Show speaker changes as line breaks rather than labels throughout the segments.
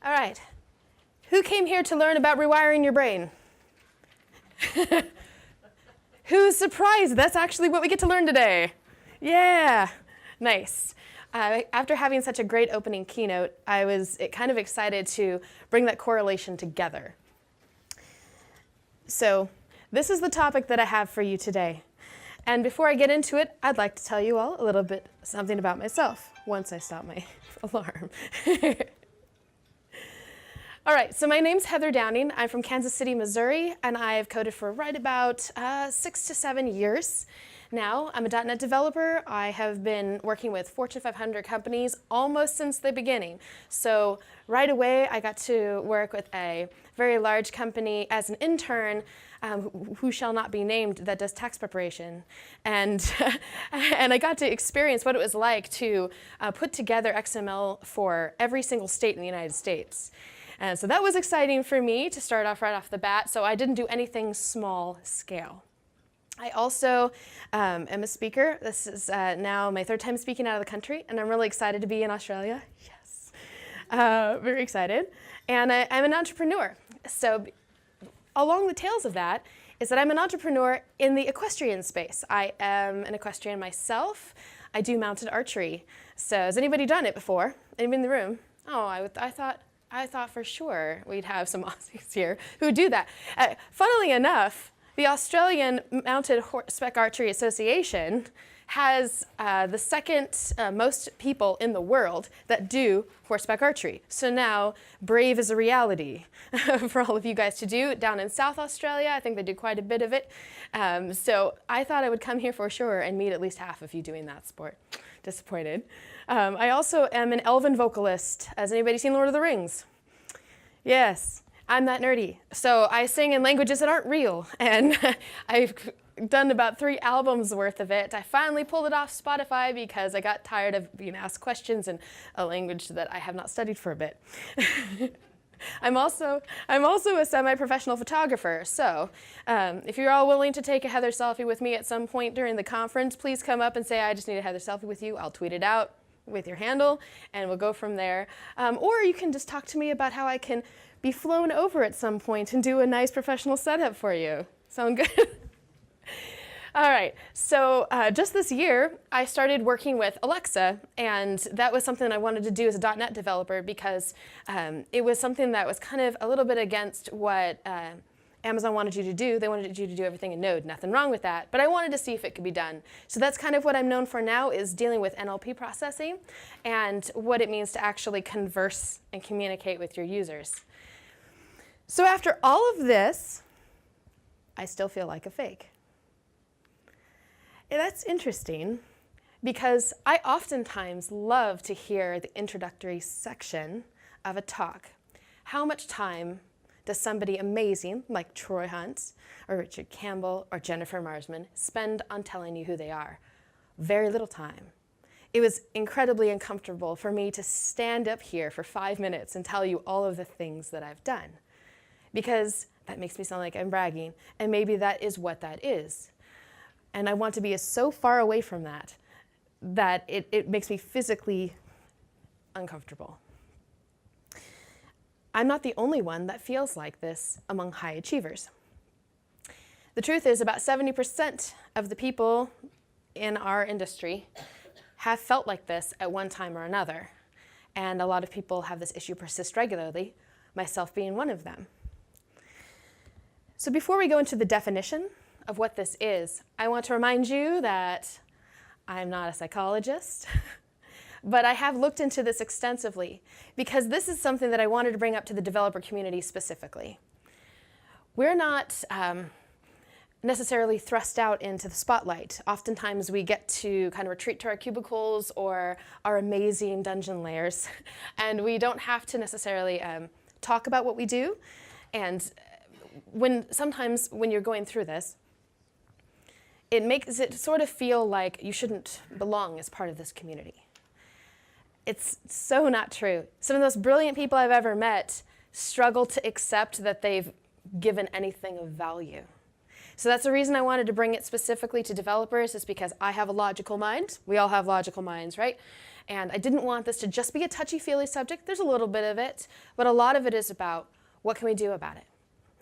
All right. Who came here to learn about rewiring your brain? Who's surprised? That's actually what we get to learn today. Yeah, nice. After having such a great opening keynote, I was kind of excited to bring that correlation together. So this is the topic that I have for you today. And before I get into it, I'd like to tell you all a little bit something about myself once I stop my alarm. All right, so my name's Heather Downing. I'm from Kansas City, Missouri, and I've coded for right about 6 to 7 years now. I'm a .NET developer. I have been working with Fortune 500 companies almost since the beginning. So right away, I got to work with a very large company as an intern who shall not be named that does tax preparation. And, and I got to experience what it was like to put together XML for every single state in the United States. And so that was exciting for me to start off right off the bat, so I didn't do anything small scale. I also am a speaker. This is now my 3rd time speaking out of the country, and I'm really excited to be in Australia. Yes, very excited. And I'm an entrepreneur. So along the tails of that is that I'm an entrepreneur in the equestrian space. I am an equestrian myself. I do mounted archery. So has anybody done it before? Anybody in the room? Oh, I thought for sure we'd have some Aussies here who do that. Funnily enough, the Australian Mounted Horseback Archery Association has the second most people in the world that do horseback archery. So now brave is a reality for all of you guys to do. Down in South Australia, I think they do quite a bit of it. So I thought I would come here for sure and meet at least half of you doing that sport. Disappointed. I also am an elven vocalist. Has anybody seen Lord of the Rings? Yes, I'm that nerdy. So I sing in languages that aren't real, and I've done about 3 albums worth of it. I finally pulled it off Spotify because I got tired of being asked questions in a language that I have not studied for a bit. I'm also a semi-professional photographer, so if you're all willing to take a Heather selfie with me at some point during the conference, please come up and say, I just need a Heather selfie with you. I'll tweet it out with your handle, and we'll go from there. Or you can just talk to me about how I can be flown over at some point and do a nice professional setup for you. Sound good? All right, so just this year, I started working with Alexa, and that was something I wanted to do as a .NET developer because it was something that was kind of a little bit against what Amazon wanted you to do. They wanted you to do everything in Node. Nothing wrong with that, but I wanted to see if it could be done. So that's kind of what I'm known for now, is dealing with NLP processing and what it means to actually converse and communicate with your users. So after all of this, I still feel like a fake. And that's interesting because I oftentimes love to hear the introductory section of a talk. How much time does somebody amazing like Troy Hunt or Richard Campbell or Jennifer Marsman spend on telling you who they are? Very little time. It was incredibly uncomfortable for me to stand up here for 5 minutes and tell you all of the things that I've done, because that makes me sound like I'm bragging, and maybe that is what that is. And I want to be so far away from that that it makes me physically uncomfortable. I'm not the only one that feels like this among high achievers. The truth is, about 70% of the people in our industry have felt like this at one time or another. And a lot of people have this issue persist regularly, myself being one of them. So before we go into the definition of what this is, I want to remind you that I'm not a psychologist, but I have looked into this extensively because this is something that I wanted to bring up to the developer community specifically. We're not necessarily thrust out into the spotlight. Oftentimes we get to kind of retreat to our cubicles or our amazing dungeon lairs, and we don't have to necessarily talk about what we do. And sometimes when you're going through this, it makes it sort of feel like you shouldn't belong as part of this community. It's so not true. Some of the most brilliant people I've ever met struggle to accept that they've given anything of value. So that's the reason I wanted to bring it specifically to developers, is because I have a logical mind. We all have logical minds, right? And I didn't want this to just be a touchy-feely subject. There's a little bit of it, but a lot of it is about what can we do about it,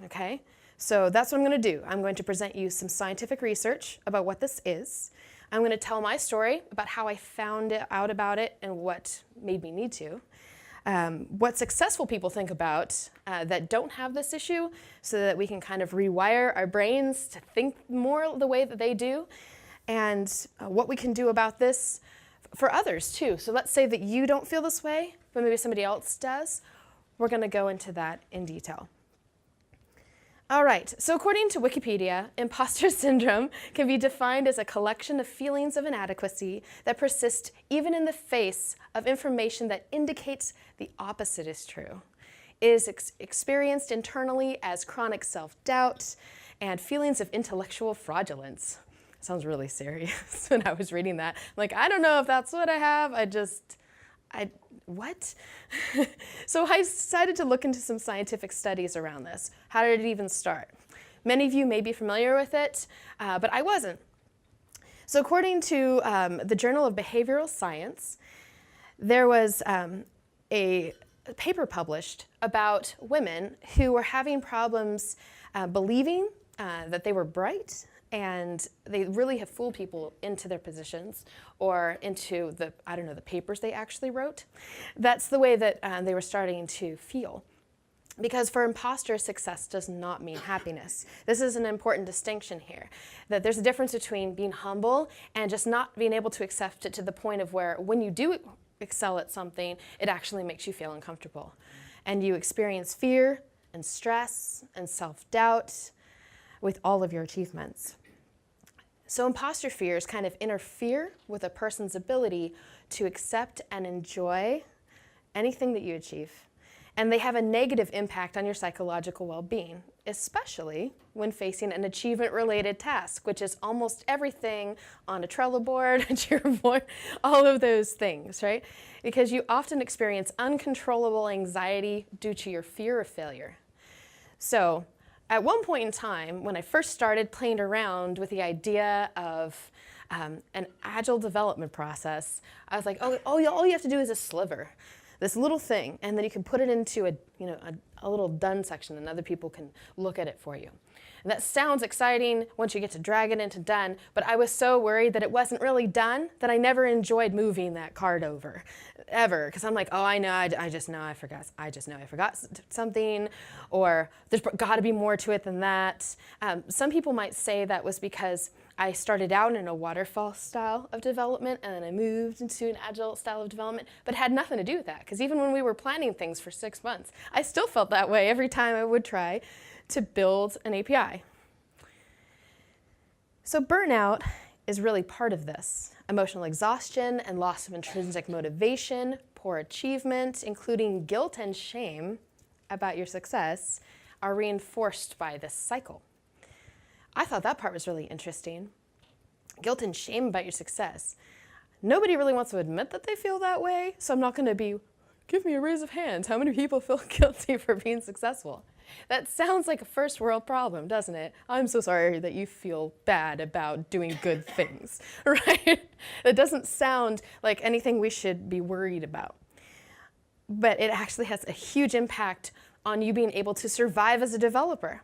okay? So that's what I'm going to do. I'm going to present you some scientific research about what this is. I'm going to tell my story about how I found out about it and what made me need to. What successful people think about that don't have this issue, so that we can kind of rewire our brains to think more the way that they do, and what we can do about this for others too. So let's say that you don't feel this way, but maybe somebody else does. We're going to go into that in detail. All right, so according to Wikipedia, imposter syndrome can be defined as a collection of feelings of inadequacy that persist even in the face of information that indicates the opposite is true. It is experienced internally as chronic self-doubt and feelings of intellectual fraudulence. Sounds really serious when I was reading that. I'm like, I don't know if that's what I have. What? So I decided to look into some scientific studies around this. How did it even start? Many of you may be familiar with it, but I wasn't. So according to the Journal of Behavioral Science, there was a paper published about women who were having problems believing that they were bright, and they really have fooled people into their positions or into the papers they actually wrote. That's the way that they were starting to feel. Because for imposters, success does not mean happiness. This is an important distinction here, that there's a difference between being humble and just not being able to accept it to the point of where when you do excel at something, it actually makes you feel uncomfortable. And you experience fear and stress and self-doubt with all of your achievements. So imposter fears kind of interfere with a person's ability to accept and enjoy anything that you achieve. And they have a negative impact on your psychological well-being, especially when facing an achievement-related task, which is almost everything on a Trello board, a Jira board, all of those things, right? Because you often experience uncontrollable anxiety due to your fear of failure. So at one point in time, when I first started playing around with the idea of an agile development process, I was like, oh, all you have to do is a sliver, this little thing, and then you can put it into a little done section, and other people can look at it for you. And that sounds exciting once you get to drag it into done, but I was so worried that it wasn't really done that I never enjoyed moving that card over, ever, because I'm like, oh, I know, I just know I forgot something, or there's got to be more to it than that. Some people might say that was because I started out in a waterfall style of development, and then I moved into an agile style of development, but it had nothing to do with that, because even when we were planning things for 6 months, I still felt that way every time I would try to build an API. So burnout is really part of this. Emotional exhaustion and loss of intrinsic motivation, poor achievement, including guilt and shame about your success, are reinforced by this cycle. I thought that part was really interesting. Guilt and shame about your success. Nobody really wants to admit that they feel that way, so I'm not going to give me a raise of hands. How many people feel guilty for being successful? That sounds like a first world problem, doesn't it? I'm so sorry that you feel bad about doing good things, right? That doesn't sound like anything we should be worried about. But it actually has a huge impact on you being able to survive as a developer.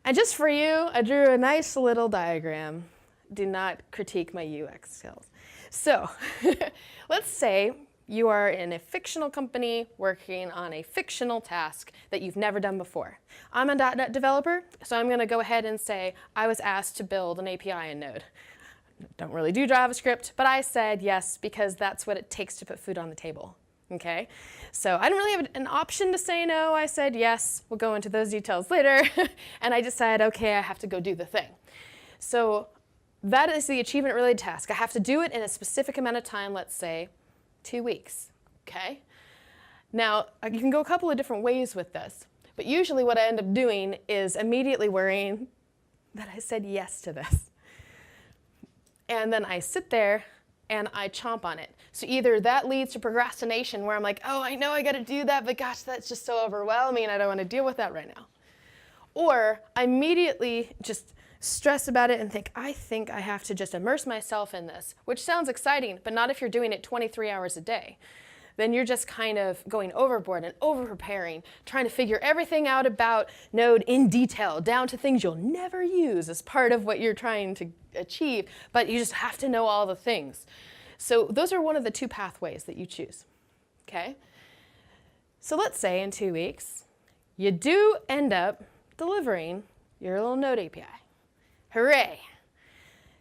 And just for you, I drew a nice little diagram. Do not critique my UX skills. So let's say you are in a fictional company working on a fictional task that you've never done before. I'm a .NET developer, so I'm going to go ahead and say I was asked to build an API in Node. Don't really do JavaScript, but I said yes because that's what it takes to put food on the table. Okay, so I didn't really have an option to say no. I said yes. We'll go into those details later. And I decided, okay, I have to go do the thing. So that is the achievement-related task. I have to do it in a specific amount of time, let's say 2 weeks, okay? Now, you can go a couple of different ways with this, but usually what I end up doing is immediately worrying that I said yes to this. And then I sit there and I chomp on it. So either that leads to procrastination where I'm like, oh, I know I gotta do that, but gosh, that's just so overwhelming, I don't wanna deal with that right now. Or I immediately just stress about it and think I have to just immerse myself in this, which sounds exciting, but not if you're doing it 23 hours a day. Then you're just kind of going overboard and over-preparing, trying to figure everything out about Node in detail, down to things you'll never use as part of what you're trying to achieve, but you just have to know all the things. So those are one of the two pathways that you choose, okay? So let's say in 2 weeks, you do end up delivering your little Node API. Hooray!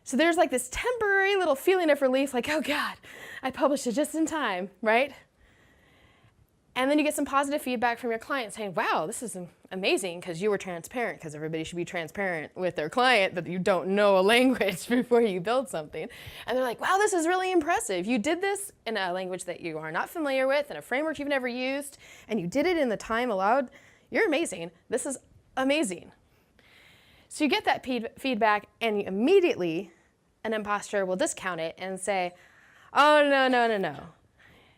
So there's like this temporary little feeling of relief, like, oh God, I published it just in time, right? And then you get some positive feedback from your client saying, wow, this is amazing because you were transparent, because everybody should be transparent with their client that you don't know a language before you build something. And they're like, wow, this is really impressive. You did this in a language that you are not familiar with, in a framework you've never used, and you did it in the time allowed. You're amazing. This is amazing. So you get that feedback, and immediately an imposter will discount it and say, oh, no, no, no, no.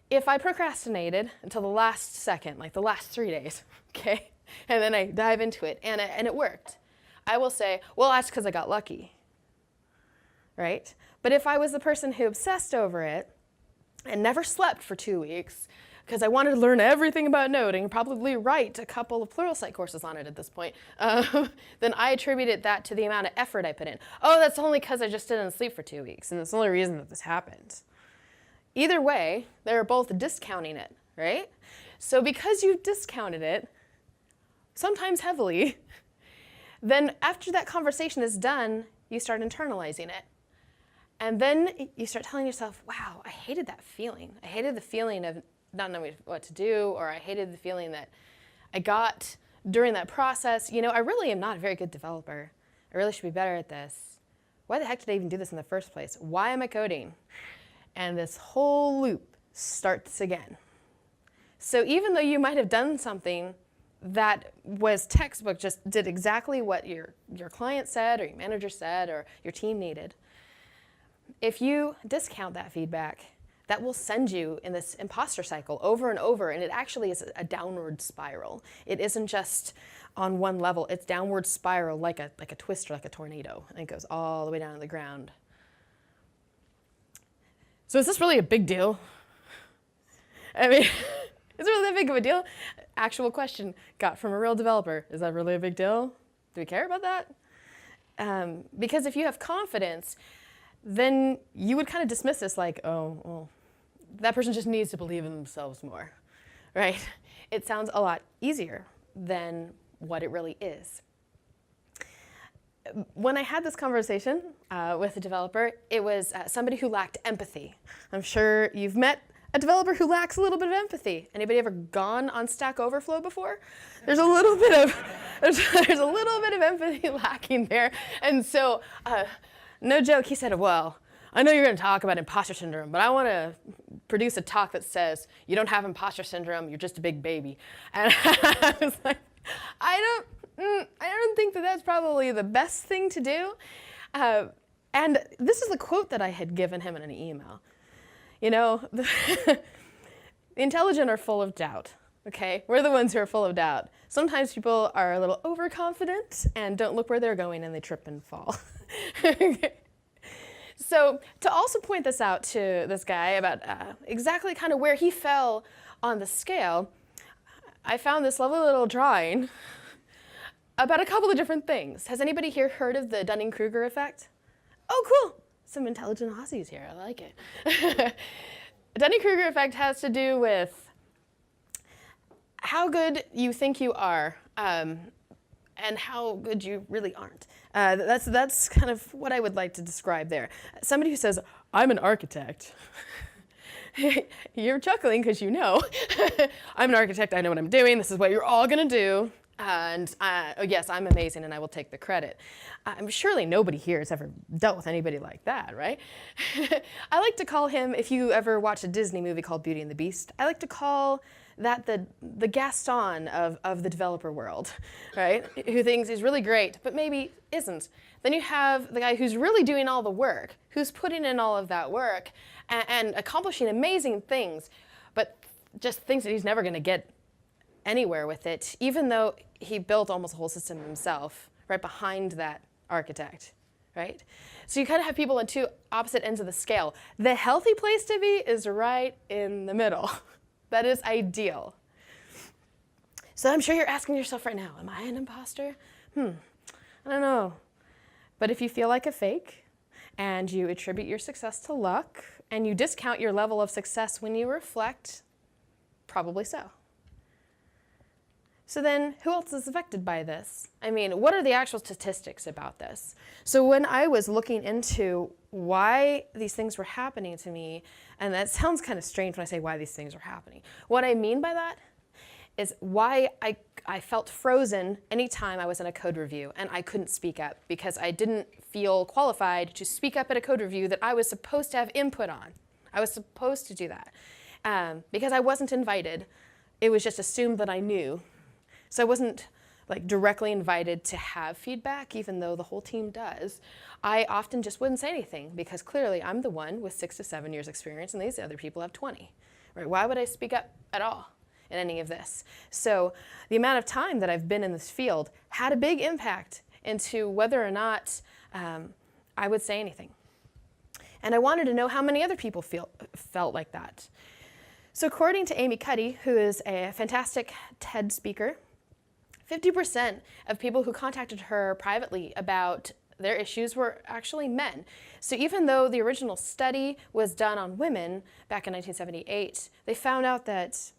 If I procrastinated until the last second, like the last 3 days, okay, and then I dive into it and it worked, I will say, well, that's because I got lucky, right? But if I was the person who obsessed over it and never slept for 2 weeks because I wanted to learn everything about Node and probably write a couple of Pluralsight courses on it at this point, then I attributed that to the amount of effort I put in. Oh, that's only because I just didn't sleep for 2 weeks, and that's the only reason that this happened. Either way, they're both discounting it, right? So because you've discounted it, sometimes heavily, then after that conversation is done, you start internalizing it. And then you start telling yourself, wow, I hated that feeling. I hated the feeling of not knowing what to do, or I hated the feeling that I got during that process. You know, I really am not a very good developer. I really should be better at this. Why the heck did I even do this in the first place? Why am I coding? And this whole loop starts again. So even though you might have done something that was textbook, just did exactly what your client said, or your manager said, or your team needed, if you discount that feedback, that will send you in this imposter cycle over and over, and it actually is a downward spiral. It isn't just on one level, it's downward spiral like a twister, like a tornado, and it goes all the way down to the ground. So is this really a big deal? I mean, is it really that big of a deal? Actual question got from a real developer. Is that really a big deal? Do we care about that? Because if you have confidence, then you would kind of dismiss this like, oh, well, that person just needs to believe in themselves more, right? It sounds a lot easier than what it really is. When I had this conversation with a developer, it was somebody who lacked empathy. I'm sure you've met a developer who lacks a little bit of empathy. Anybody ever gone on Stack Overflow before? There's a little bit of empathy lacking there. And so, no joke, he said, well, I know you're going to talk about imposter syndrome, but I want to produce a talk that says you don't have imposter syndrome, you're just a big baby. And I was like, I don't think that that's probably the best thing to do. And this is a quote that I had given him in an email. You know, the intelligent are full of doubt, okay? We're the ones who are full of doubt. Sometimes people are a little overconfident and don't look where they're going and they trip and fall. So to also point this out to this guy about exactly kind of where he fell on the scale, I found this lovely little drawing about a couple of different things. Has anybody here heard of the Dunning-Kruger effect? Oh, cool. Some intelligent Aussies here. I like it. Dunning-Kruger effect has to do with how good you think you are and how good you really aren't. That's kind of what I would like to describe there. Somebody who says, I'm an architect. You're chuckling because you know. I'm an architect, I know what I'm doing, this is what you're all gonna do. And oh yes, I'm amazing and I will take the credit. Surely nobody here has ever dealt with anybody like that, right? I like to call him, if you ever watch a Disney movie called Beauty and the Beast, I like to call that the Gaston of the developer world, right? Who thinks he's really great, but maybe isn't. Then you have the guy who's really doing all the work, who's putting in all of that work and accomplishing amazing things, but just thinks that he's never gonna get anywhere with it, even though he built almost a whole system himself right behind that architect, right? So you kind of have people on two opposite ends of the scale. The healthy place to be is right in the middle. That is ideal. So I'm sure you're asking yourself right now, am I an imposter? I don't know. But if you feel like a fake, and you attribute your success to luck, and you discount your level of success when you reflect, probably so. So then, who else is affected by this? I mean, what are the actual statistics about this? So when I was looking into why these things were happening to me, and that sounds kind of strange when I say why these things are happening. What I mean by that is why I felt frozen anytime I was in a code review and I couldn't speak up because I didn't feel qualified to speak up at a code review that I was supposed to have input on. I was supposed to do that because I wasn't invited. It was just assumed that I knew. So I wasn't like directly invited to have feedback, even though the whole team does. I often just wouldn't say anything because clearly I'm the one with 6 to 7 years experience and these other people have 20. Right? Why would I speak up at all in any of this? So the amount of time that I've been in this field had a big impact into whether or not I would say anything. And I wanted to know how many other people felt like that. So according to Amy Cuddy, who is a fantastic TED speaker, 50% of people who contacted her privately about their issues were actually men. So even though the original study was done on women back in 1978, they found out that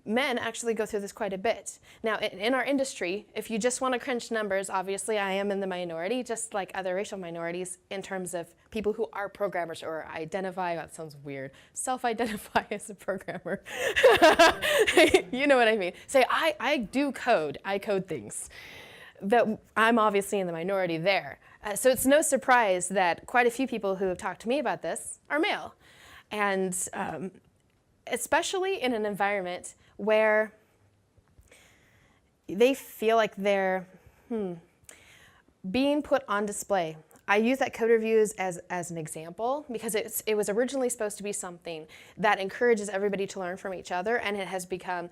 men actually go through this quite a bit. Now, in our industry, if you just want to crunch numbers, obviously I am in the minority, just like other racial minorities, in terms of people who are programmers or identify, that sounds weird, self-identify as a programmer. You know what I mean. Say, I do code, I code things. That I'm obviously in the minority there. So it's no surprise that quite a few people who have talked to me about this are male. And especially in an environment where they feel like they're being put on display. I use that code reviews as an example because it was originally supposed to be something that encourages everybody to learn from each other, and it has become,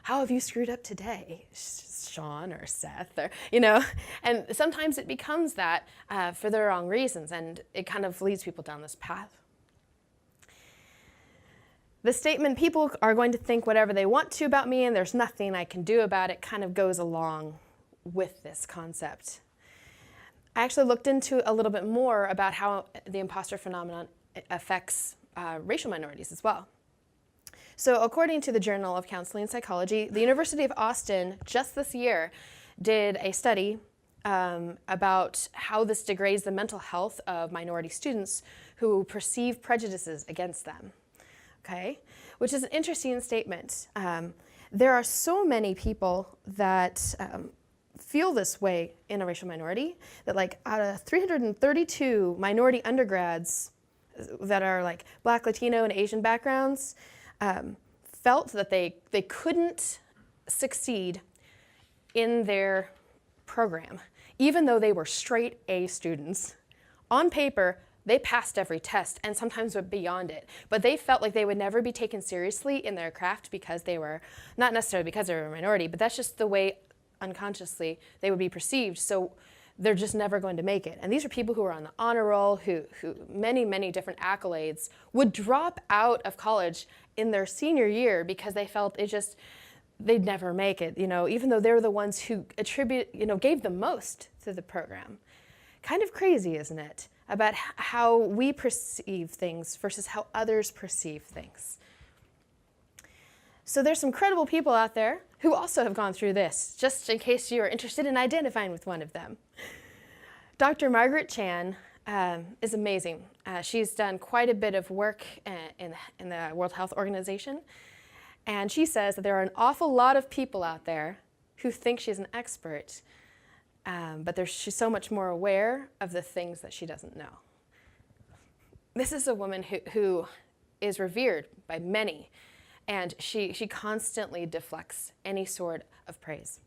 how have you screwed up today, Sean or Seth, or, you know, and sometimes it becomes that for the wrong reasons, and it kind of leads people down this path. The statement, people are going to think whatever they want to about me and there's nothing I can do about it, kind of goes along with this concept. I actually looked into a little bit more about how the imposter phenomenon affects racial minorities as well. So according to the Journal of Counseling and Psychology, the University of Austin just this year did a study about how this degrades the mental health of minority students who perceive prejudices against them. Okay, which is an interesting statement. There are so many people that feel this way in a racial minority that, like, out of 332 minority undergrads that are like Black, Latino, and Asian backgrounds, felt that they couldn't succeed in their program, even though they were straight A students. On paper, they passed every test and sometimes went beyond it, but they felt like they would never be taken seriously in their craft because they were, not necessarily because they were a minority, but that's just the way unconsciously they would be perceived, so they're just never going to make it. And these are people who are on the honor roll, who many different accolades, would drop out of college in their senior year because they felt they'd never make it, you know, even though they're the ones who gave the most to the program. Kind of crazy, isn't it? About how we perceive things versus how others perceive things. So there's some credible people out there who also have gone through this, just in case you are interested in identifying with one of them. Dr. Margaret Chan is amazing. She's done quite a bit of work in the World Health Organization, and she says that there are an awful lot of people out there who think she's an expert, but she's so much more aware of the things that she doesn't know. This is a woman who is revered by many, and she constantly deflects any sort of praise.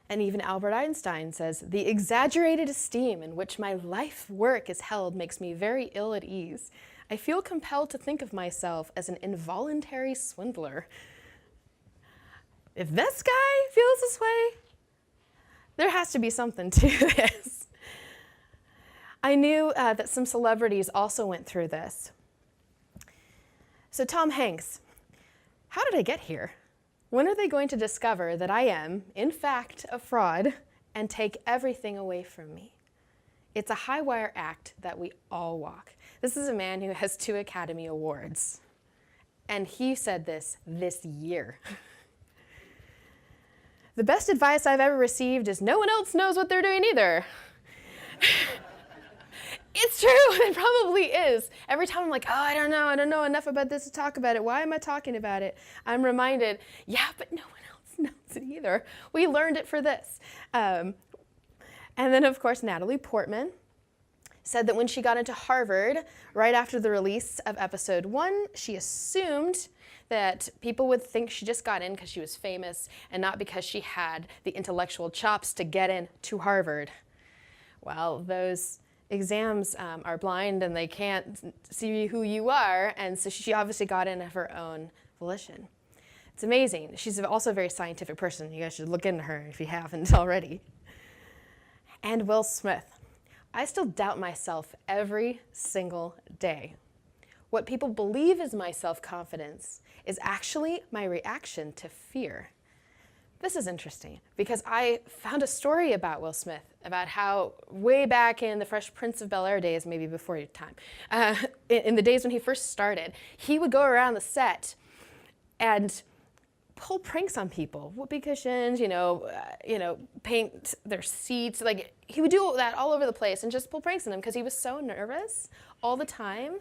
And even Albert Einstein says, "The exaggerated esteem in which my life work is held makes me very ill at ease. I feel compelled to think of myself as an involuntary swindler." if this guy feels this way, there has to be something to this. I knew that some celebrities also went through this. So Tom Hanks, how did I get here? When are they going to discover that I am, in fact, a fraud and take everything away from me? It's a high wire act that we all walk. This is a man who has 2 Academy Awards. And he said this year. The best advice I've ever received is no one else knows what they're doing either. It's true, it probably is. Every time I'm like, oh, I don't know enough about this to talk about it. Why am I talking about it? I'm reminded, yeah, but no one else knows it either. We learned it for this. And then, of course, Natalie Portman said that when she got into Harvard, right after the release of episode 1, she assumed that people would think she just got in because she was famous and not because she had the intellectual chops to get in to Harvard. Well, those exams are blind and they can't see who you are, and so she obviously got in of her own volition. It's amazing. She's also a very scientific person. You guys should look into her if you haven't already. And Will Smith. I still doubt myself every single day. What people believe is my self-confidence is actually my reaction to fear. This is interesting because I found a story about Will Smith, about how way back in the Fresh Prince of Bel-Air days, maybe before your time, in the days when he first started, he would go around the set and pull pranks on people, whoopee cushions, paint their seats. Like, he would do that all over the place and just pull pranks on them because he was so nervous all the time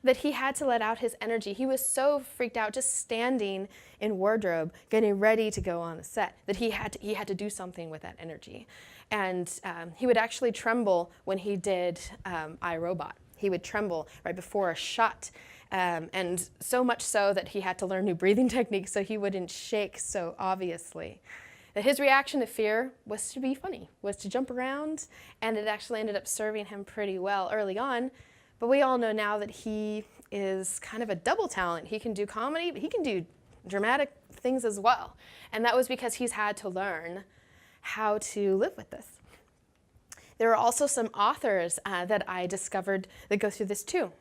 that he had to let out his energy. He was so freaked out just standing in wardrobe, getting ready to go on the set, that he had to do something with that energy. And he would actually tremble when he did iRobot. He would tremble right before a shot. And so much so that he had to learn new breathing techniques so he wouldn't shake so obviously. That his reaction to fear was to be funny, was to jump around, and it actually ended up serving him pretty well early on. But we all know now that he is kind of a double talent. He can do comedy, but he can do dramatic things as well. And that was because he's had to learn how to live with this. There are also some authors that I discovered that go through this too.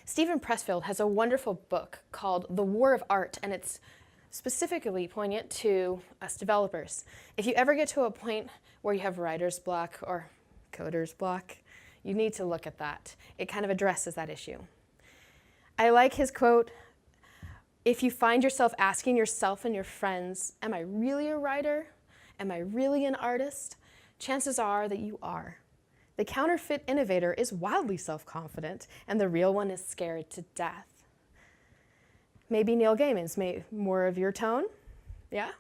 Stephen Pressfield has a wonderful book called The War of Art, and it's specifically poignant to us developers. If you ever get to a point where you have writer's block or coder's block, you need to look at that. It kind of addresses that issue. I like his quote, if you find yourself asking yourself and your friends, am I really a writer? Am I really an artist? Chances are that you are. The counterfeit innovator is wildly self-confident, and the real one is scared to death. Maybe Neil Gaiman's more of your tone? Yeah?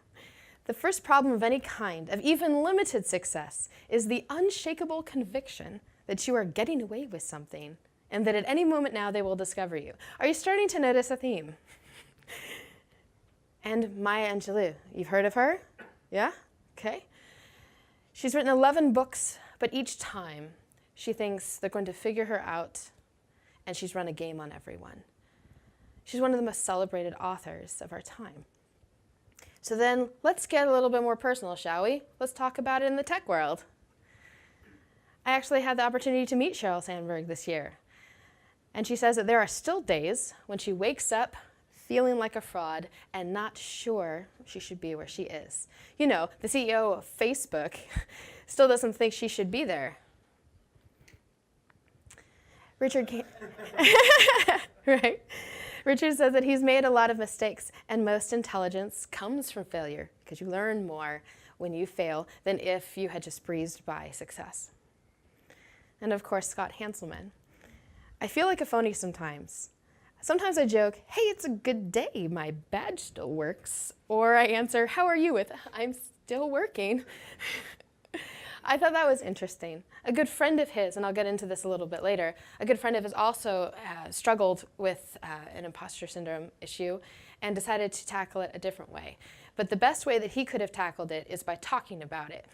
The first problem of any kind, of even limited success, is the unshakable conviction that you are getting away with something, and that at any moment now they will discover you. Are you starting to notice a theme? And Maya Angelou, you've heard of her? Yeah? Okay. She's written 11 books, but each time she thinks they're going to figure her out, and she's run a game on everyone. She's one of the most celebrated authors of our time. So then let's get a little bit more personal, shall we? Let's talk about it in the tech world. I actually had the opportunity to meet Sheryl Sandberg this year. And she says that there are still days when she wakes up feeling like a fraud and not sure she should be where she is. You know, the CEO of Facebook still doesn't think she should be there. Right. Richard says that he's made a lot of mistakes, and most intelligence comes from failure, because you learn more when you fail than if you had just breezed by success. And of course, Scott Hanselman. I feel like a phony sometimes. Sometimes I joke, hey, it's a good day, my badge still works. Or I answer, how are you with, I'm still working. I thought that was interesting. A good friend of his, and I'll get into this a little bit later, a good friend of his also struggled with an imposter syndrome issue and decided to tackle it a different way. But the best way that he could have tackled it is by talking about it.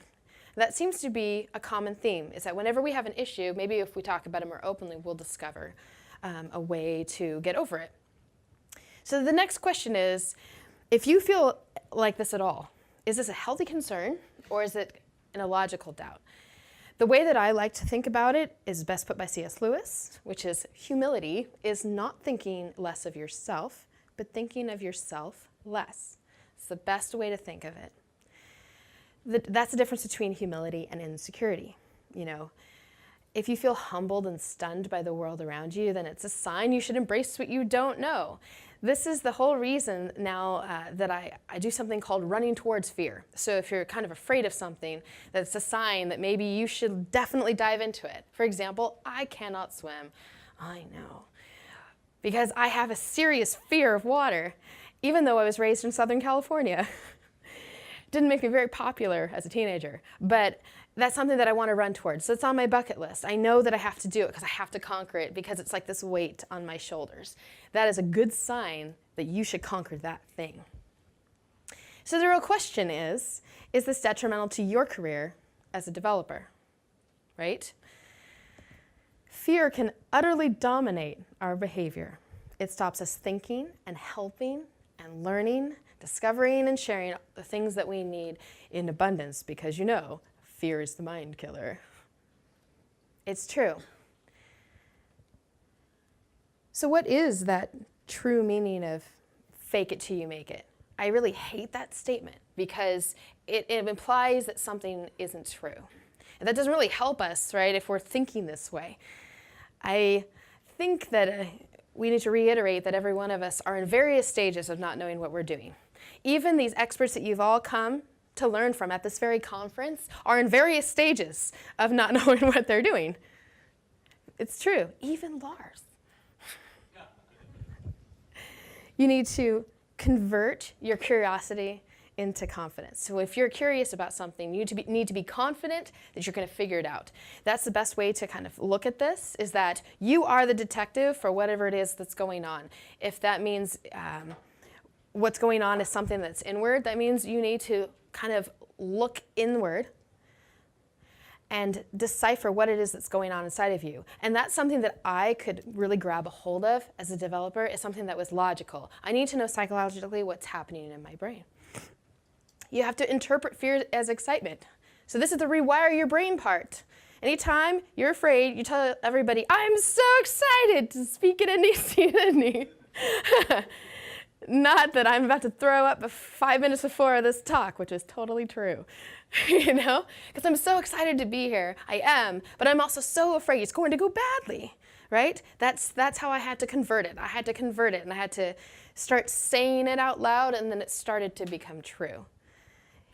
That seems to be a common theme, is that whenever we have an issue, maybe if we talk about it more openly, we'll discover a way to get over it. So the next question is, If you feel like this at all, is this a healthy concern or is it an illogical doubt? The way that I like to think about it is best put by C.S. Lewis, which is humility is not thinking less of yourself, but thinking of yourself less. It's the best way to think of it. That's the difference between humility and insecurity. If you feel humbled and stunned by the world around you, then it's a sign you should embrace what you don't know. This is the whole reason now that I do something called running towards fear. So if you're kind of afraid of something, that's a sign that maybe you should definitely dive into it. For example, I cannot swim. I know. Because I have a serious fear of water, even though I was raised in Southern California. Didn't make me very popular as a teenager, but that's something that I want to run towards. So it's on my bucket list. I know that I have to do it because I have to conquer it because it's like this weight on my shoulders. That is a good sign that you should conquer that thing. So the real question is this detrimental to your career as a developer, right? Fear can utterly dominate our behavior. It stops us thinking and helping and learning, discovering and sharing the things that we need in abundance because fear is the mind killer. It's true. So what is that true meaning of fake it till you make it? I really hate that statement because it implies that something isn't true. And that doesn't really help us, right, if we're thinking this way. I think that we need to reiterate that every one of us are in various stages of not knowing what we're doing. Even these experts that you've all come to learn from at this very conference are in various stages of not knowing what they're doing. It's true, even Lars. You need to convert your curiosity into confidence. So if you're curious about something, you need to be confident that you're going to figure it out. That's the best way to kind of look at this, is that you are the detective for whatever it is that's going on. If that means what's going on is something that's inward, that means you need to kind of look inward and decipher what it is that's going on inside of you. And that's something that I could really grab a hold of as a developer, is something that was logical. I need to know psychologically what's happening in my brain. You have to interpret fear as excitement. So this is the rewire your brain part. Anytime you're afraid, you tell everybody, I'm so excited to speak at NDC Sydney. Not that I'm about to throw up 5 minutes before this talk, which is totally true, because I'm so excited to be here. I am, but I'm also so afraid it's going to go badly, right? That's how I had to convert it. I had to convert it, and I had to start saying it out loud, and then it started to become true.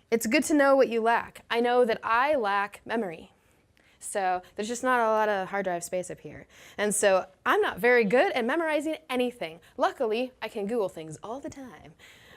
It's good to know what you lack. I know that I lack memory. So there's just not a lot of hard drive space up here. And so I'm not very good at memorizing anything. Luckily, I can Google things all the time,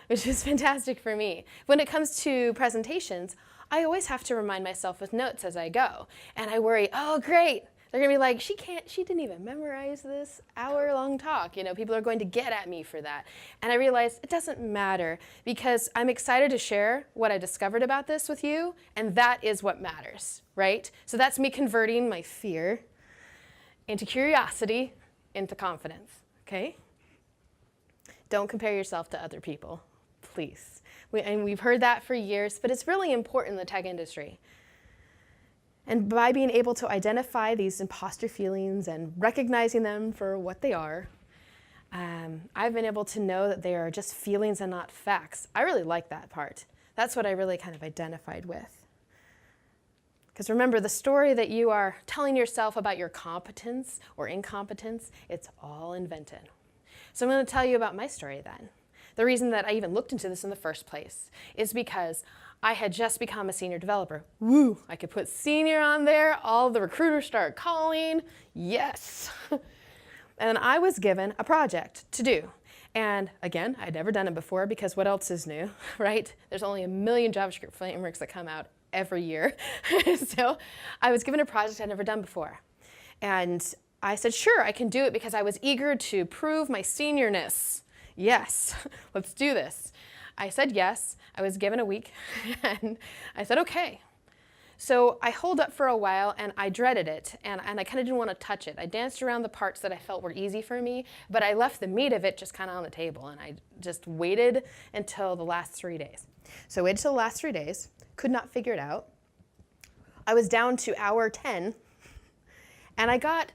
which is fantastic for me. When it comes to presentations, I always have to remind myself with notes as I go. And I worry, oh great, they're gonna be like, she didn't even memorize this hour-long talk. People are going to get at me for that. And I realized it doesn't matter because I'm excited to share what I discovered about this with you, and that is what matters, right? So that's me converting my fear into curiosity, into confidence, okay? Don't compare yourself to other people, please. We've heard that for years, but it's really important in the tech industry. And by being able to identify these imposter feelings and recognizing them for what they are, I've been able to know that they are just feelings and not facts. I really like that part. That's what I really kind of identified with. Because remember, the story that you are telling yourself about your competence or incompetence, it's all invented. So I'm going to tell you about my story then. The reason that I even looked into this in the first place is because I had just become a senior developer. Woo, I could put senior on there, all the recruiters start calling, yes. And I was given a project to do. And again, I'd never done it before because what else is new, right? There's only 1 million JavaScript frameworks that come out every year. So I was given a project I'd never done before. And I said, sure, I can do it because I was eager to prove my seniorness. Yes, let's do this. I said yes. I was given a week, and I said, okay. So I holed up for a while and I dreaded it, and I kind of didn't want to touch it. I danced around the parts that I felt were easy for me, but I left the meat of it just kind of on the table, and I just waited until the last 3 days. So I waited until the last 3 days, could not figure it out. I was down to hour 10, and I got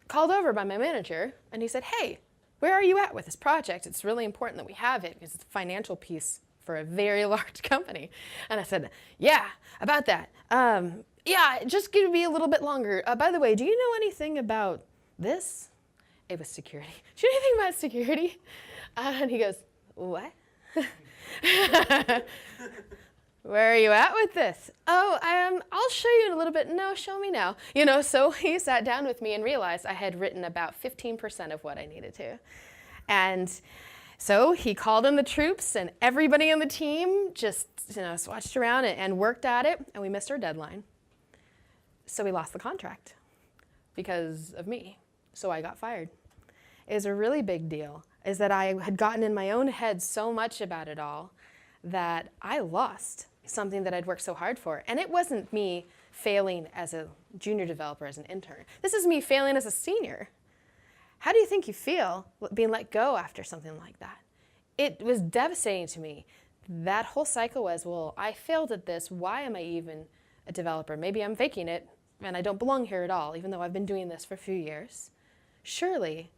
called over by my manager, and he said, "Hey, where are you at with this project? It's really important that we have it because it's a financial piece for a very large company." And I said, "Yeah, about that. Yeah, just give me a little bit longer. By the way, do you know anything about this?" It was security. "Do you know anything about security?" And he goes, "What?" "Where are you at with this?" "Oh, I'll show you in a little bit." "No, show me now." So he sat down with me and realized I had written about 15% of what I needed to. And so he called in the troops, and everybody on the team just swatched around and worked at it, and we missed our deadline. So we lost the contract because of me. So I got fired. It was a really big deal, is that I had gotten in my own head so much about it all that I lost something that I'd worked so hard for. And it wasn't me failing as a junior developer, as an intern. This is me failing as a senior. How do you think you feel being let go after something like that? It was devastating to me. That whole cycle was, well, I failed at this. Why am I even a developer? Maybe I'm faking it and I don't belong here at all, even though I've been doing this for a few years. Surely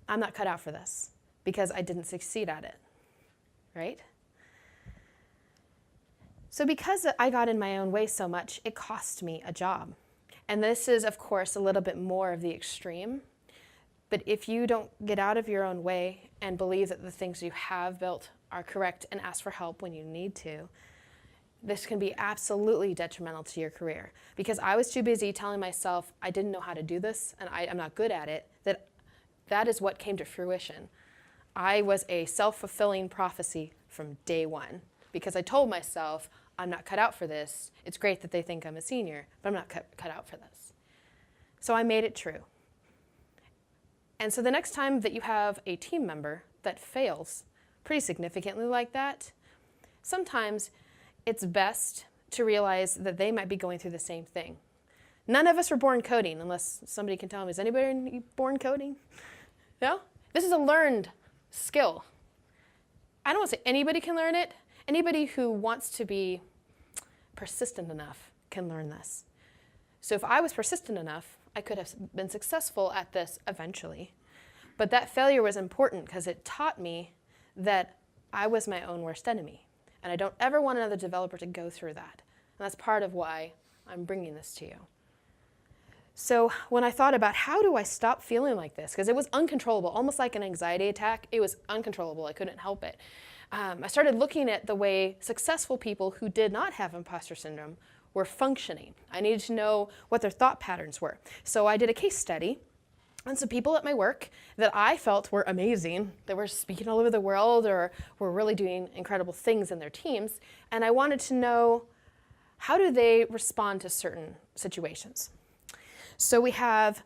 I'm not cut out for this because I didn't succeed at it, right? So because I got in my own way so much, it cost me a job. And this is, of course, a little bit more of the extreme. But if you don't get out of your own way and believe that the things you have built are correct and ask for help when you need to, this can be absolutely detrimental to your career. Because I was too busy telling myself I didn't know how to do this and I'm not good at it, that is what came to fruition. I was a self-fulfilling prophecy from day one because I told myself, I'm not cut out for this. It's great that they think I'm a senior, but I'm not cut out for this. So I made it true. And so the next time that you have a team member that fails pretty significantly like that, sometimes it's best to realize that they might be going through the same thing. None of us were born coding, unless somebody can tell me, is anybody born coding? No? This is a learned skill. I don't want to say anybody can learn it. Anybody who wants to be persistent enough can learn this. So if I was persistent enough, I could have been successful at this eventually. But that failure was important because it taught me that I was my own worst enemy. And I don't ever want another developer to go through that. And that's part of why I'm bringing this to you. So when I thought about how do I stop feeling like this, because it was uncontrollable, almost like an anxiety attack, it was uncontrollable, I couldn't help it. I started looking at the way successful people who did not have imposter syndrome were functioning. I needed to know what their thought patterns were. So I did a case study on some people at my work that I felt were amazing, that were speaking all over the world or were really doing incredible things in their teams. And I wanted to know, how do they respond to certain situations? So we have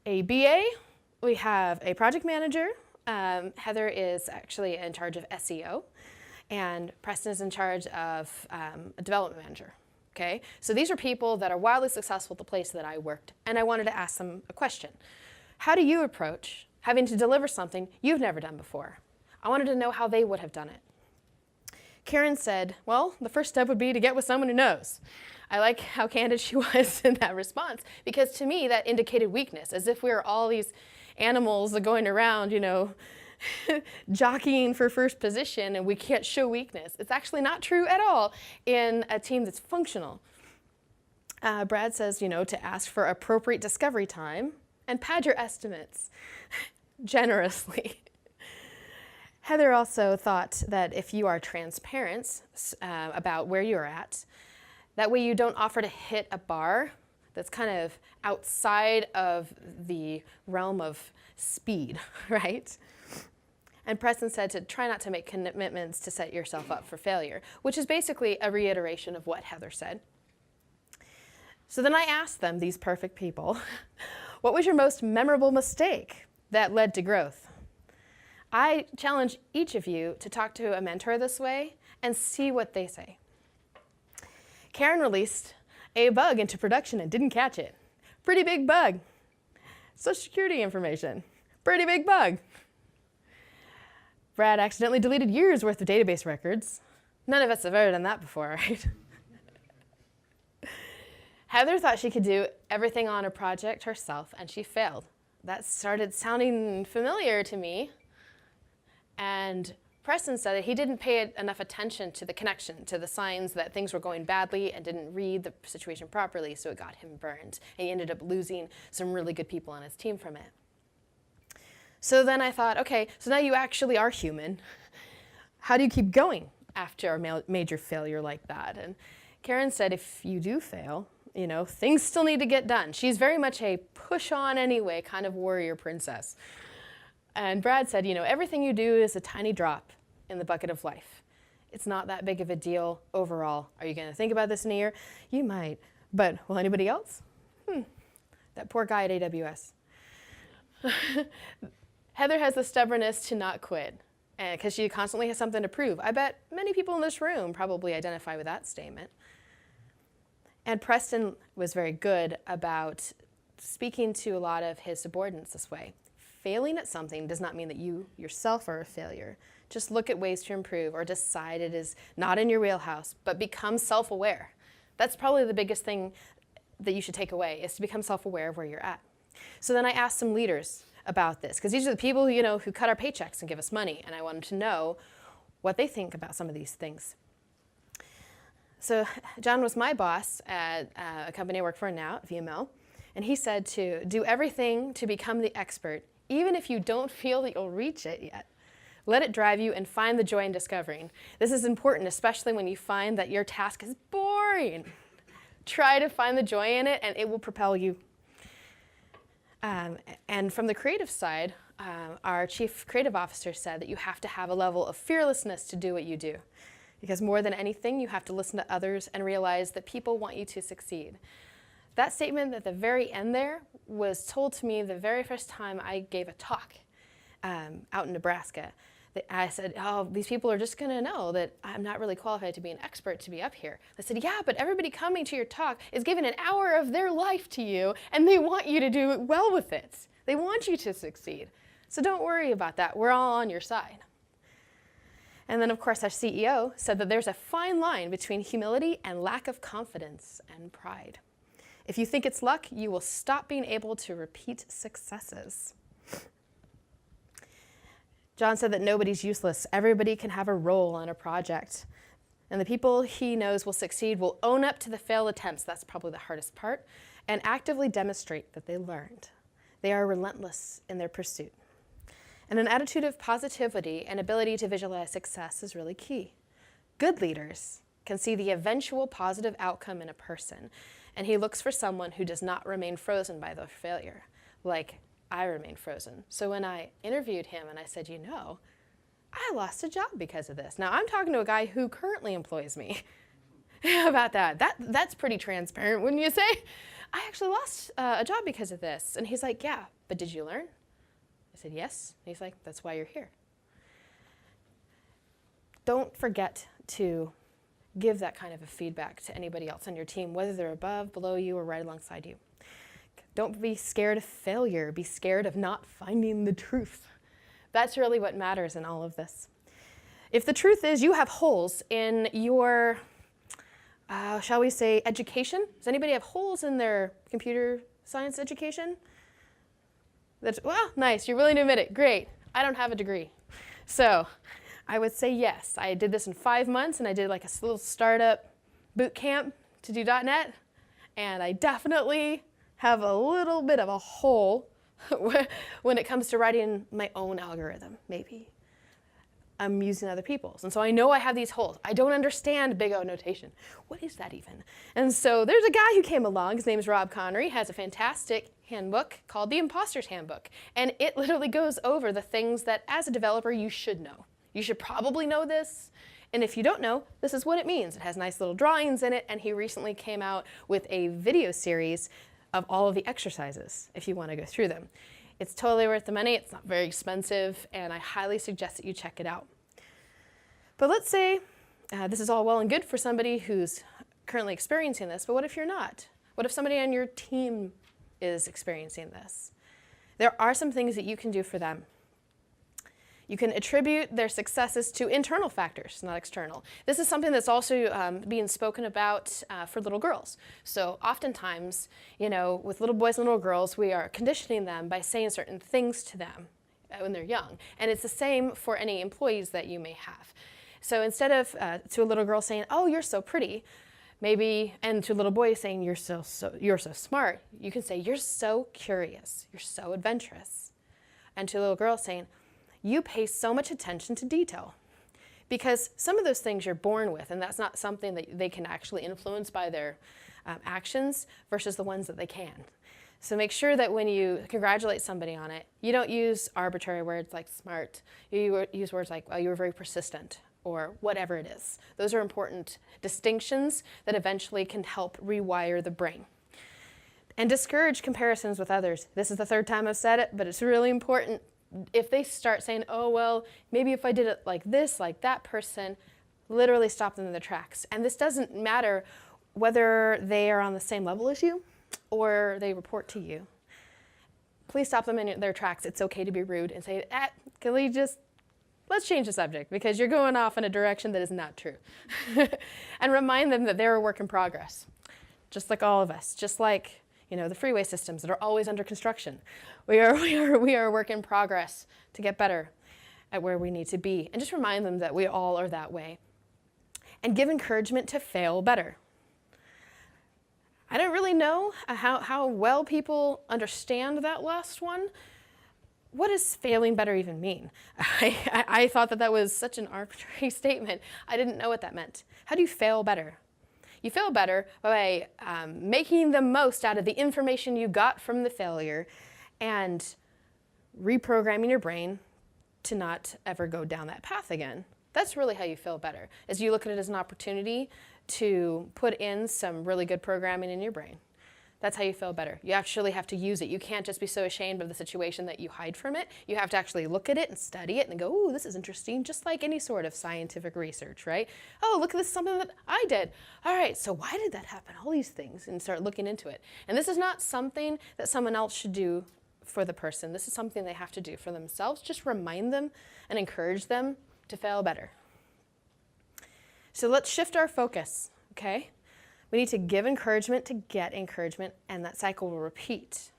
a BA, we have a project manager. Heather is actually in charge of SEO, and Preston is in charge of a development manager. Okay, so these are people that are wildly successful at the place that I worked, and I wanted to ask them a question. How do you approach having to deliver something you've never done before? I wanted to know how they would have done it. Karen said, well, the first step would be to get with someone who knows. I like how candid she was in that response, because to me that indicated weakness, as if we were all these animals going around, jockeying for first position and we can't show weakness. It's actually not true at all in a team that's functional. Brad says, to ask for appropriate discovery time and pad your estimates generously. Heather also thought that if you are transparent about where you're at, that way you don't offer to hit a bar that's kind of outside of the realm of speed, right? And Preston said to try not to make commitments to set yourself up for failure, which is basically a reiteration of what Heather said. So then I asked them, these perfect people, what was your most memorable mistake that led to growth? I challenge each of you to talk to a mentor this way and see what they say. Karen released a bug into production and didn't catch it. Pretty big bug. Social Security information. Pretty big bug. Brad accidentally deleted years worth of database records. None of us have ever done that before, right? Heather thought she could do everything on a project herself, and she failed. That started sounding familiar to me. And Preston said that he didn't pay enough attention to the connection, to the signs that things were going badly, and didn't read the situation properly, so it got him burned. And he ended up losing some really good people on his team from it. So then I thought, okay, so now you actually are human. How do you keep going after a major failure like that? And Karen said, if you do fail, things still need to get done. She's very much a push on anyway kind of warrior princess. And Brad said, everything you do is a tiny drop in the bucket of life. It's not that big of a deal overall. Are you going to think about this in a year? You might. But will anybody else? That poor guy at AWS. Heather has the stubbornness to not quit because she constantly has something to prove. I bet many people in this room probably identify with that statement. And Preston was very good about speaking to a lot of his subordinates this way. Failing at something does not mean that you yourself are a failure. Just look at ways to improve or decide it is not in your wheelhouse, but become self-aware. That's probably the biggest thing that you should take away, is to become self-aware of where you're at. So then I asked some leaders about this, because these are the people who cut our paychecks and give us money, and I wanted to know what they think about some of these things. So John was my boss at a company I work for now, VML, and he said to do everything to become the expert, even if you don't feel that you'll reach it yet. Let it drive you and find the joy in discovering. This is important, especially when you find that your task is boring. Try to find the joy in it, and it will propel you. And from the creative side, our chief creative officer said that you have to have a level of fearlessness to do what you do. Because more than anything, you have to listen to others and realize that people want you to succeed. That statement at the very end there was told to me the very first time I gave a talk out in Nebraska. I said, oh, these people are just going to know that I'm not really qualified to be an expert to be up here. They said, yeah, but everybody coming to your talk is giving an hour of their life to you, and they want you to do well with it. They want you to succeed. So don't worry about that. We're all on your side. And then, of course, our CEO said that there's a fine line between humility and lack of confidence and pride. If you think it's luck, you will stop being able to repeat successes. John said that nobody's useless. Everybody can have a role on a project. And the people he knows will succeed will own up to the failed attempts, that's probably the hardest part, and actively demonstrate that they learned. They are relentless in their pursuit. And an attitude of positivity and ability to visualize success is really key. Good leaders can see the eventual positive outcome in a person, and he looks for someone who does not remain frozen by their failure, like I remained frozen. So when I interviewed him and I said, I lost a job because of this. Now I'm talking to a guy who currently employs me about that. That's pretty transparent, wouldn't you say? I actually lost a job because of this. And he's like, yeah, but did you learn? I said, yes. And he's like, that's why you're here. Don't forget to give that kind of a feedback to anybody else on your team, whether they're above, below you, or right alongside you. Don't be scared of failure. Be scared of not finding the truth. That's really what matters in all of this. If the truth is you have holes in your, shall we say, education? Does anybody have holes in their computer science education? Well, nice. You're willing to admit it. Great. I don't have a degree. So I would say yes. I did this in 5 months, and I did like a little startup boot camp to do .NET, and I definitely have a little bit of a hole when it comes to writing my own algorithm, maybe. I'm using other people's. And so I know I have these holes. I don't understand big O notation. What is that even? And so there's a guy who came along. His name is Rob Connery, has a fantastic handbook called the Imposter's Handbook. And it literally goes over the things that as a developer you should know. You should probably know this. And if you don't know, this is what it means. It has nice little drawings in it. And he recently came out with a video series of all of the exercises, if you want to go through them. It's totally worth the money. It's not very expensive, and I highly suggest that you check it out. But let's say this is all well and good for somebody who's currently experiencing this, but what if you're not? What if somebody on your team is experiencing this? There are some things that you can do for them. You can attribute their successes to internal factors, not external. This is something that's also being spoken about for little girls. So oftentimes, with little boys and little girls, we are conditioning them by saying certain things to them when they're young. And it's the same for any employees that you may have. So instead of to a little girl saying, "Oh, you're so pretty," maybe, and to a little boy saying, you're so smart, you can say, "You're so curious, you're so adventurous." And to a little girl saying, "You pay so much attention to detail." Because some of those things you're born with, and that's not something that they can actually influence by their actions versus the ones that they can. So make sure that when you congratulate somebody on it, you don't use arbitrary words like smart. You use words like, "Well, you were very persistent," or whatever it is. Those are important distinctions that eventually can help rewire the brain. And discourage comparisons with others. This is the third time I've said it, but it's really important. If they start saying, "Oh, well, maybe if I did it like this, like that person," literally stop them in their tracks. And this doesn't matter whether they are on the same level as you or they report to you. Please stop them in their tracks. It's okay to be rude and say, "Can we just, let's change the subject because you're going off in a direction that is not true." And remind them that they're a work in progress, just like all of us, just like the freeway systems that are always under construction. We are a work in progress to get better at where we need to be. And just remind them that we all are that way. And give encouragement to fail better. I don't really know how well people understand that last one. What does failing better even mean? I thought that was such an arbitrary statement. I didn't know what that meant. How do you fail better? You fail better by making the most out of the information you got from the failure and reprogramming your brain to not ever go down that path again. That's really how you fail better, is you look at it as an opportunity to put in some really good programming in your brain. That's how you feel better. You actually have to use it. You can't just be so ashamed of the situation that you hide from it. You have to actually look at it and study it and go, "Ooh, this is interesting," just like any sort of scientific research, right? "Oh, look at this, something that I did. All right, so why did that happen?" All these things, and start looking into it. And this is not something that someone else should do for the person. This is something they have to do for themselves. Just remind them and encourage them to fail better. So let's shift our focus, okay? We need to give encouragement to get encouragement, and that cycle will repeat.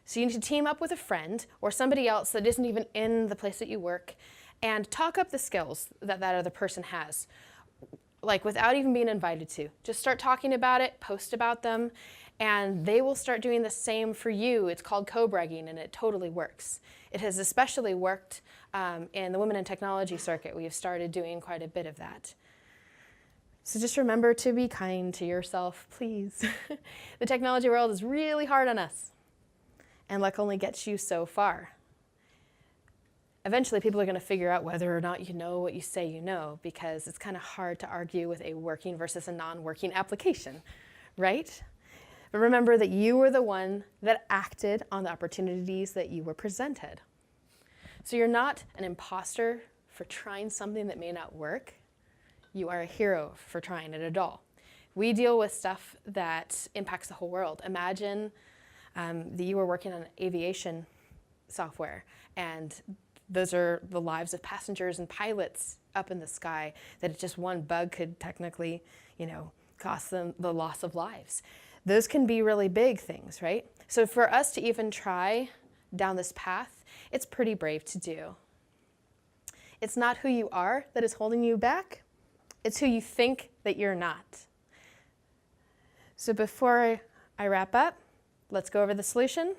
So you need to team up with a friend or somebody else that isn't even in the place that you work and talk up the skills that other person has, like without even being invited to. Just start talking about it, post about them, and they will start doing the same for you. It's called co-bragging, and it totally works. It has especially worked in the Women in Technology circuit. We have started doing quite a bit of that. So just remember to be kind to yourself, please. The technology world is really hard on us, and luck only gets you so far. Eventually, people are going to figure out whether or not you know what you say you know, because it's kind of hard to argue with a working versus a non-working application, right? But remember that you were the one that acted on the opportunities that you were presented. So you're not an imposter for trying something that may not work. You are a hero for trying it at all. We deal with stuff that impacts the whole world. Imagine that you were working on aviation software, and those are the lives of passengers and pilots up in the sky, that just one bug could technically, cost them the loss of lives. Those can be really big things, right? So for us to even try down this path, it's pretty brave to do. It's not who you are that is holding you back. It's who you think that you're not. So before I wrap up, let's go over the solution.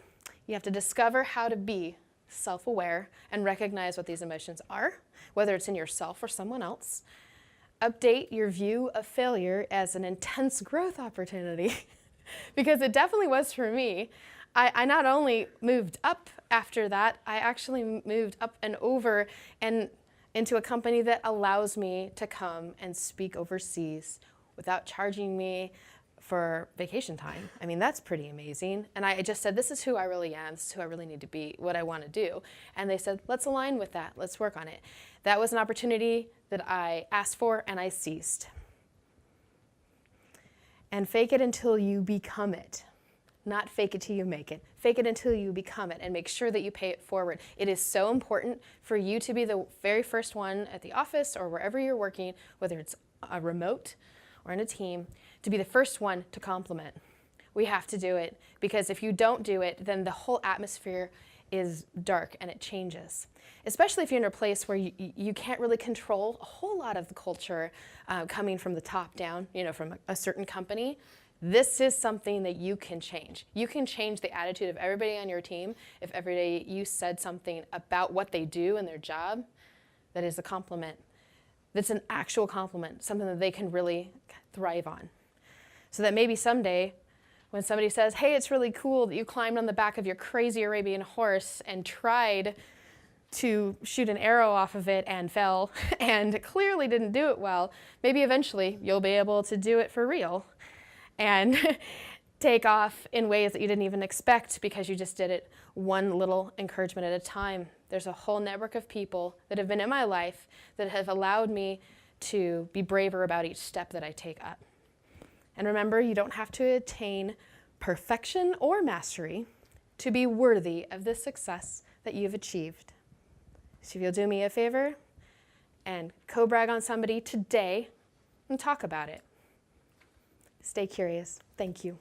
You have to discover how to be self-aware and recognize what these emotions are, whether it's in yourself or someone else. Update your view of failure as an intense growth opportunity, because it definitely was for me. I not only moved up after that, I actually moved up and over and into a company that allows me to come and speak overseas without charging me for vacation time. I mean, that's pretty amazing. And I just said, this is who I really am, this is who I really need to be, what I want to do. And they said, let's align with that, let's work on it. That was an opportunity that I asked for and I seized. And fake it until you become it. Not fake it till you make it. Fake it until you become it, and make sure that you pay it forward. It is so important for you to be the very first one at the office or wherever you're working, whether it's a remote or in a team, to be the first one to compliment. We have to do it, because if you don't do it, then the whole atmosphere is dark and it changes. Especially if you're in a place where you can't really control a whole lot of the culture coming from the top down, from a certain company. This is something that you can change. You can change the attitude of everybody on your team if every day you said something about what they do in their job that is a compliment, that's an actual compliment, something that they can really thrive on. So that maybe someday when somebody says, hey, it's really cool that you climbed on the back of your crazy Arabian horse and tried to shoot an arrow off of it and fell and clearly didn't do it well, maybe eventually you'll be able to do it for real and take off in ways that you didn't even expect because you just did it one little encouragement at a time. There's a whole network of people that have been in my life that have allowed me to be braver about each step that I take up. And remember, you don't have to attain perfection or mastery to be worthy of the success that you've achieved. So if you'll do me a favor and co-brag on somebody today and talk about it. Stay curious. Thank you.